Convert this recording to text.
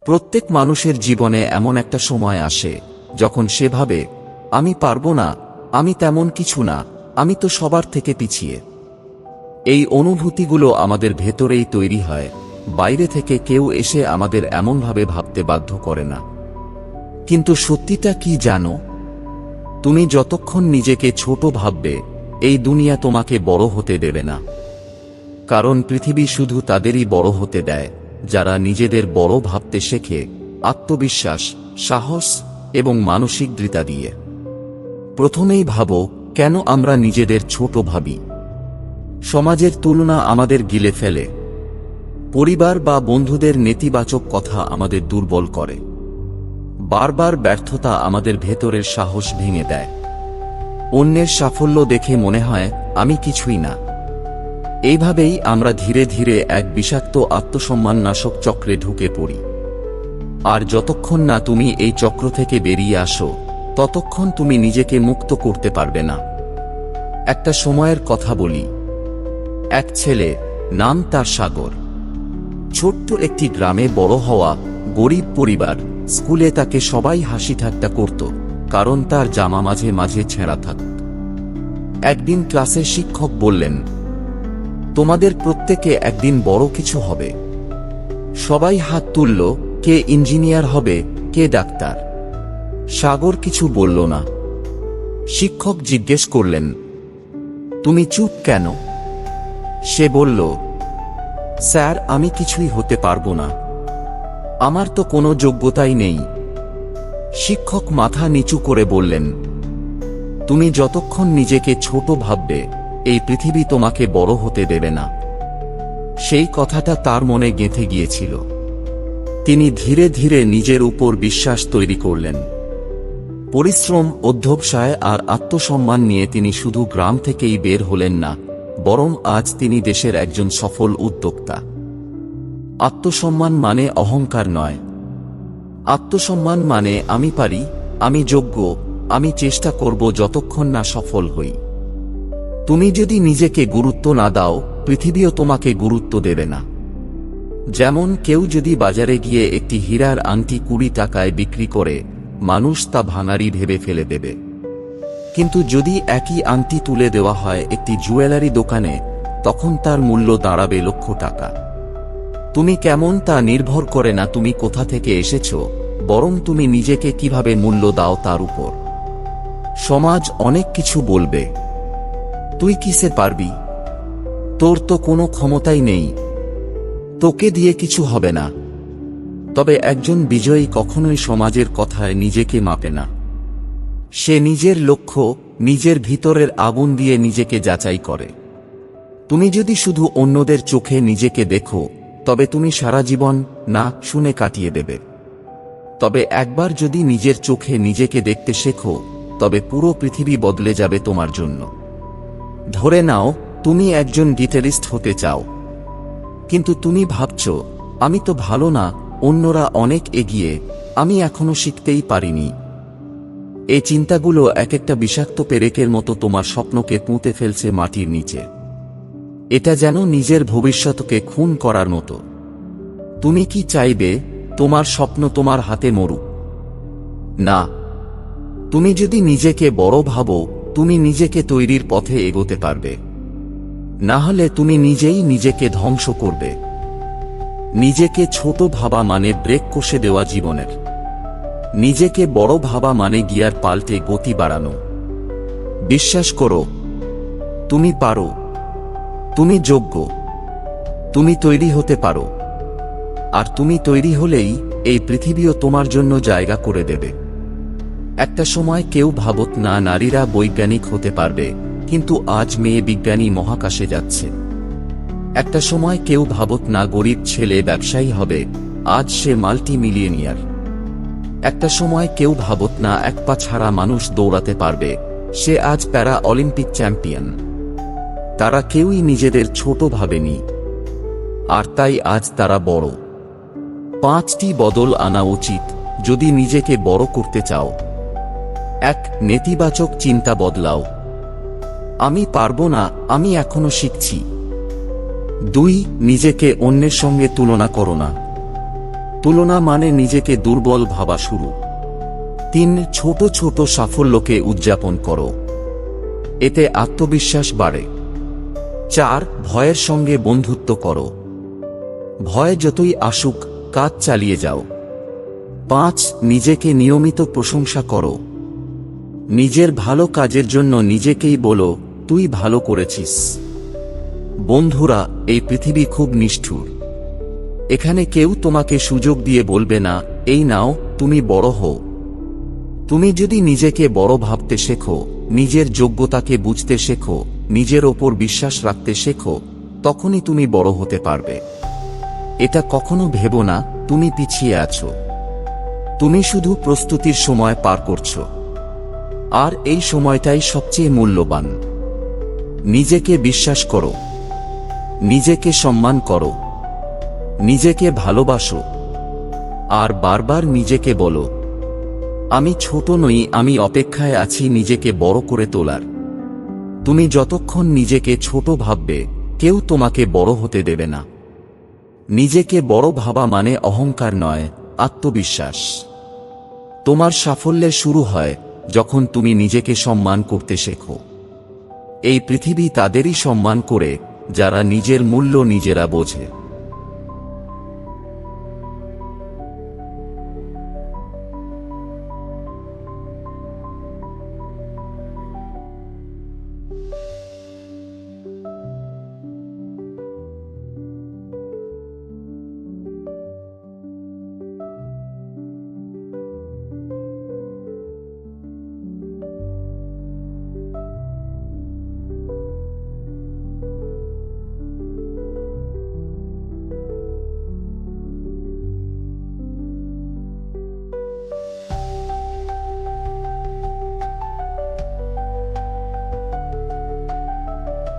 প্রত্যেক মানুষের জীবনে এমন একটা সময় আসে যখন সে ভাবে, আমি পারবো না, আমি তেমন কিছু না, আমি তো সবার থেকে পিছিয়ে। এই অনুভূতিগুলো আমাদের ভেতরেই তৈরি হয়, বাইরে থেকে কেউ এসে আমাদের এমনভাবে ভাবতে বাধ্য করে না। কিন্তু সত্যিটা কি জানো? তুমি যতক্ষণ নিজেকে ছোট ভাববে, এই দুনিয়া তোমাকে বড় হতে দেবে না। কারণ পৃথিবী শুধু তাদেরই বড় হতে দেয় যারা নিজেদের বড় ভাবতে শেখে, আত্মবিশ্বাস, সাহস এবং মানসিক দৃঢ়তা দিয়ে। প্রথমেই ভাবো, কেন আমরা নিজেদের ছোট ভাবি? সমাজের তুলনা আমাদের গিলে ফেলে। পরিবার বা বন্ধুদের নেতিবাচক কথা আমাদের দুর্বল করে। বারবার ব্যর্থতা আমাদের ভেতরের সাহস ভেঙে দেয়। অন্যের সাফল্য দেখে মনে হয় আমি কিছুই না। এইভাবেই আমরা ধীরে ধীরে এক বিষাক্ত আত্মসম্মান নাশক চক্রে ঢুকে পড়ি। আর যতক্ষণ না তুমি এই চক্র থেকে বেরিয়ে আসো, ততক্ষণ তুমি নিজেকে মুক্ত করতে পারবে না। একটা সময়ের কথা বলি। এক ছেলে, নাম তার সাগর। ছোট্ট একটি গ্রামে বড় হওয়া, গরিব পরিবার। স্কুলে তাকে সবাই হাসি ঠাট্টা করত, কারণ তার জামা মাঝে মাঝে ছেঁড়া থাকত। একদিন ক্লাসে শিক্ষক বললেন, তোমাদের প্রত্যেকে একদিন বড় কিছু হবে। সবাই হাত তুলল, কে ইঞ্জিনিয়ার হবে, কে ডাক্তার। সাগর কিছু বলল না। শিক্ষক জিজ্ঞেস করলেন, তুমি চুপ কেন? সে বলল, স্যার, আমি কিছুই হতে পারবো না, আমার তো কোনো যোগ্যতাই নেই। শিক্ষক মাথা নিচু করে বললেন, তুমি যতক্ষণ নিজেকে ছোট ভাববে, এই পৃথিবী তোমাকে বড় হতে দেবে না। সেই কথাটা তার মনে গেঁথে গিয়েছিল। তিনি ধীরে ধীরে নিজের উপর বিশ্বাস তৈরি করলেন। পরিশ্রম, অধ্যবসায় আর আত্মসম্মান নিয়ে তিনি শুধু গ্রাম থেকেই বের হলেন না, বরং আজ তিনি দেশের একজন সফল উদ্যোক্তা। আত্মসম্মান মানে অহংকার নয়। আত্মসম্মান মানে আমি পারি, আমি যোগ্য, আমি চেষ্টা করব যতক্ষণ না সফল হই। তুমি যদি নিজেকে গুরুত্ব না দাও, পৃথিবীও তোমাকে গুরুত্ব দেবে না। যেমন কেউ যদি বাজারে গিয়ে একটি হীরার আংটি 20 টাকায় বিক্রি করে, মানুষ তা ভাঙারি ভেবে ফেলে দেবে। কিন্তু যদি একই আংটি তুলে দেওয়া হয় একটি জুয়েলারি দোকানে, তখন তার মূল্য দাঁড়াবে লক্ষ টাকা। তুমি কেমন তা নির্ভর করে না তুমি কোথা থেকে এসেছো, বরং তুমি নিজেকে কিভাবে মূল্য দাও তার উপর। সমাজ অনেক কিছু বলবে, তুই কিসে পারবি, তোর তো কোনো ক্ষমতাই নেই, তোকে দিয়ে কিছু হবে না। তবে একজন বিজয়ী কখনোই সমাজের কথায় নিজেকে মাপে না। সে নিজের লক্ষ্য, নিজের ভিতরের আগুন দিয়ে নিজেকে যাচাই করে। তুমি যদি শুধু অন্যদের চোখে নিজেকে দেখো, তবে তুমি সারা জীবন না শুনে কাটিয়ে দেবে। তবে একবার যদি নিজের চোখে নিজেকে দেখতে শেখো, তবে পুরো পৃথিবী বদলে যাবে তোমার জন্য। ধরে নাও, তুমি একজন গিটারিস্ট হতে চাও, কিন্তু তুমি ভাবছো, আমি তো ভালো না, অন্যরা অনেক এগিয়ে, আমি এখনো শিখতেই পারিনি। এই চিন্তাগুলো এক একটা বিষাক্ত পেরেকের মতো তোমার স্বপ্নকে পুঁতে ফেলছে মাটির নিচে। এটা যেন নিজের ভবিষ্যৎকে খুন করার মতো। তুমি কি চাইবে তোমার স্বপ্ন তোমার হাতে মরুক? না। তুমি যদি নিজেকে বড় ভাবো, তুমি নিজেকে তৈরির পথে এগোতে পারবে। না হলে তুমি নিজেই নিজেকে ধ্বংস করবে। নিজেকে ছোট ভাবা মানে ব্রেক কষে দেওয়া জীবনের। নিজেকে বড় ভাবা মানে গিয়ার পাল্টে গতি বাড়ানো। বিশ্বাস করো, তুমি পারো, তুমি যোগ্য, তুমি তৈরি হতে পারো। আর তুমি তৈরি হলেই এই পৃথিবীও তোমার জন্য জায়গা করে দেবে। একটা সময় কেউ ভাবত না নারীরা বৈজ্ঞানিক হতে পারবে, কিন্তু আজ মেয়ে বিজ্ঞানী মহাকাশে যাচ্ছে। একটা সময় কেউ ভাবত না গরিব ছেলে ব্যবসায়ী হবে, আজ সে মাল্টি মিলিয়নিয়ার। একটা সময় কেউ ভাবত না এক পা ছাড়া মানুষ দৌড়াতে পারবে, সে আজ প্যারা অলিম্পিক চ্যাম্পিয়ন। তারা কেউই নিজেদের ছোট ভাবেনি, আর তাই আজ তারা বড়। 5টি বদল আনা উচিত যদি নিজেকে বড় করতে চাও। 1. নেতিবাচক চিন্তা বদলাও। আমি পারবো না, আমি এখনো শিখছি। 2. নিজেকে অন্যের সঙ্গে তুলনা করো না। তুলনা মানে নিজেকে দুর্বল ভাবা শুরু। 3 ছোট ছোট সাফল্যকে উদযাপন করো, এতে আত্মবিশ্বাস বাড়ে। 4 ভয়ের সঙ্গে বন্ধুত্ব করো, ভয় যতই আসুক কাজ চালিয়ে যাও। 5 নিজেকে নিয়মিত প্রশংসা করো, নিজের ভালো কাজের জন্য নিজেকেই বলো তুই ভালো করেছিস। বন্ধুরা, এই পৃথিবী খুব নিষ্ঠুর। এখানে কেউ তোমাকে সুযোগ দিয়ে বলবে না এই নাও তুমি বড় হও। তুমি যদি নিজেকে বড় ভাবতে শেখো, নিজের যোগ্যতাকে বুঝতে শেখো, নিজের ওপর বিশ্বাস রাখতে শেখো, তখনই তুমি বড় হতে পারবে। এটা কখনো ভেবো না তুমি পিছিয়ে আছো। তুমি শুধু প্রস্তুতির সময় পার করছো, আর এই সময়টাই সবচেয়ে মূল্যবান। নিজেকে বিশ্বাস করো, নিজেকে সম্মান করো, নিজেকে ভালোবাসো, আর বারবার নিজেকে বলো আমি ছোট নই, আমি অপেক্ষায় আছি নিজেকে বড় করে তোলার। তুমি যতক্ষণ নিজেকে ছোট ভাববে কেউ তোমাকে বড় হতে দেবে না। নিজেকে বড় ভাবা মানে অহংকার নয়, আত্মবিশ্বাস। তোমার সাফল্যের শুরু হয় যখন তুমি নিজেকে সম্মান করতে শেখো। এই পৃথিবী তাদেরই সম্মান করে যারা নিজের মূল্য নিজেরা বোঝে।